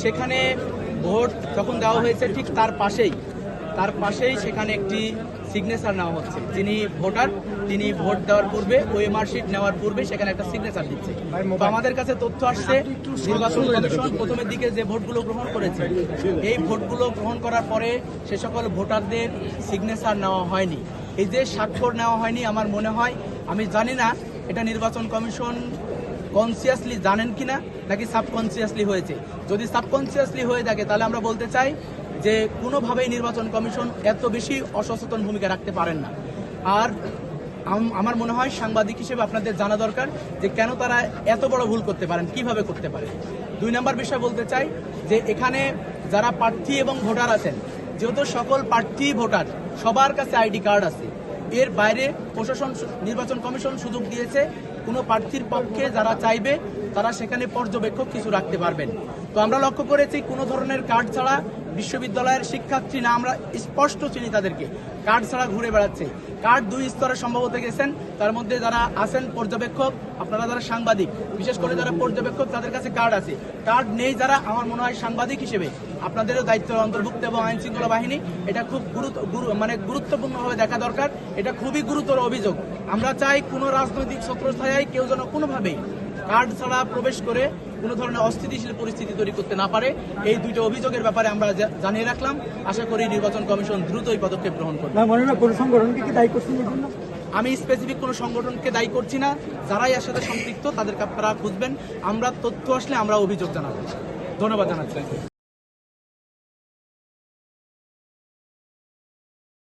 সেখানে ভোট যখন দেওয়া হয়েছে ঠিক তার পাশেই সেখানে একটি সিগনেচার নেওয়া হচ্ছে। যিনি ভোটার তিনি ভোট দেওয়ার পূর্বে ওএমআর শিট নেওয়ার পূর্বে সেখানে একটা সিগনেচার দিচ্ছে। তো আমাদের কাছে তথ্য আসছে নির্বাচন কমিশন প্রথমের দিকে যে ভোটগুলো গ্রহণ করেছে, এই ভোটগুলো গ্রহণ করার পরে সে সকল ভোটারদের সিগনেচার নেওয়া হয়নি। এই যে স্বাক্ষর নেওয়া হয়নি, আমার মনে হয়, আমি জানি না এটা নির্বাচন কমিশন কনসিয়াসলি জানেন কিনা নাকি সাবকনসিয়াসলি হয়েছে। যদি সাবকনসিয়াসলি হয়ে থাকে তাহলে আমরা বলতে চাই যে কোনোভাবেই নির্বাচন কমিশন এত বেশি অসচেতন ভূমিকা রাখতে পারেন না। আর আমার মনে হয় সাংবাদিক হিসেবে আপনাদের জানা দরকার যে কেন তারা এত বড় ভুল করতে পারেন, কিভাবে করতে পারেন। 2 নম্বর বিষয় বলতে চাই যে এখানে যারা প্রার্থী এবং ভোটার আছেন, যেহেতু সকল প্রার্থী ভোটার সবার কাছে আইডি কার্ড আছে, এর বাইরে প্রশাসন নির্বাচন কমিশন সুযোগ দিয়েছে কোনো প্রার্থীর পক্ষে যারা চাইবে তারা সেখানে পর্যবেক্ষক কিছু রাখতে পারবেন। তো আমরা লক্ষ্য করেছি কোনো ধরনের কার্ড ছাড়া বিশ্ববিদ্যালয়ের শিক্ষার্থী না, আমরা স্পষ্ট চিনি তাদেরকে, কার্ড ছাড়া ঘুরে বেড়াচ্ছে। কার্ড 2 স্তরে সম্ভবত গেছেন, তার মধ্যে যারা আছেন পর্যবেক্ষক, আপনারা যারা সাংবাদিক, বিশেষ করে যারা পর্যবেক্ষক তাদের কাছে কার্ড আছে। কার্ড নেই যারা, আমার মনে হয় সাংবাদিক হিসেবে আপনাদেরও দায়িত্বের অন্তর্ভুক্ত এবং আইন শৃঙ্খলা বাহিনী এটা খুব গুরুত্বপূর্ণভাবে দেখা দরকার। এটা খুবই গুরুতর অভিযোগ। আমরা চাই কোনো রাজনৈতিক ছত্রছায়ায় কেউ যেন কোনোভাবেই কার্ড ছাড়া প্রবেশ করে কোনো ধরনের অস্থিতিশীল পরিস্থিতি তৈরি করতে না পারে। এই 2টা অভিযোগের ব্যাপারে আমরা জানিয়ে রাখলাম। আশা করি নির্বাচন কমিশন দ্রুতই পদক্ষেপ গ্রহণ করবে। আমি স্পেসিফিক কোনো সংগঠনকে দায়ী করছি না। যারাই এর সাথে সম্পৃক্ত তাদেরকে আপনারা খুঁজবেন। আমরা তথ্য আসলে আমরা অভিযোগ জানাবো। ধন্যবাদ জানাচ্ছি।